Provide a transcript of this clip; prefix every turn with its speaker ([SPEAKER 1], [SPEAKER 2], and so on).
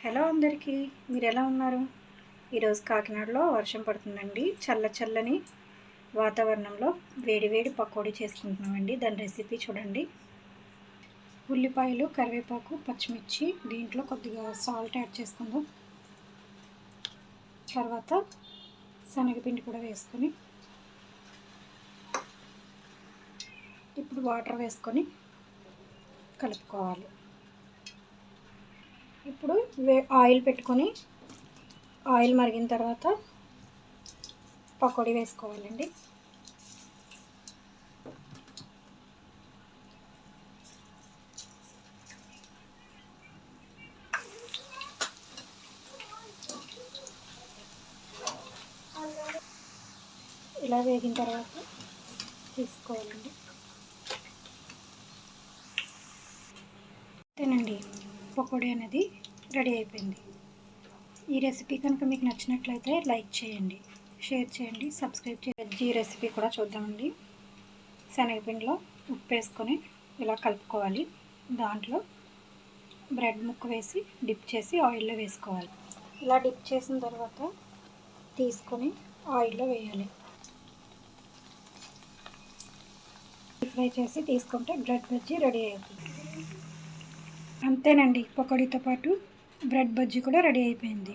[SPEAKER 1] Hello అందరికీ, మీరు ఎలా ఉన్నారు? ఈరోజు కాకినాడలో వర్షం పడుతుందండి. చల్లని వాతావరణంలో వేడి పకోడీ చేసుకుంటున్నామండి. దాని రెసిపీ చూడండి. ఉల్లిపాయలు, కరివేపాకు, పచ్చిమిర్చి, దీంట్లో కొద్దిగా సాల్ట్ యాడ్ చేసుకుందాం. తర్వాత శనగపిండి కూడా వేసుకొని ఇప్పుడు వాటర్ వేసుకొని కలుపుకోవాలి. ఇప్పుడు ఆయిల్ పెట్టుకొని ఆయిల్ మరిగిన తర్వాత పకోడీ వేసుకోవాలండి. ఇలా వేగిన తర్వాత తీసుకోవాలండి. అంతేనండి, పకోడీ అనేది రెడీ అయిపోయింది. ఈ రెసిపీ కనుక మీకు నచ్చినట్లయితే లైక్ చేయండి, షేర్ చేయండి, సబ్స్క్రైబ్ చేయండి. ఈ రెసిపీ కూడా చూద్దామండి. శనగపిండిలో ఉప్పు వేసుకొని ఇలా కలుపుకోవాలి. దాంట్లో బ్రెడ్ ముక్క వేసి డిప్ చేసి ఆయిల్లో వేసుకోవాలి. ఇలా డిప్ చేసిన తర్వాత తీసుకొని ఆయిల్లో వేయాలి. ఫ్రై చేసి తీసుకుంటే బ్రెడ్ బజ్జీ రెడీ అవుతుంది. అంతేనండి, పకోడీతో పాటు బ్రెడ్ బజ్జీ కూడా రెడీ అయిపోయింది.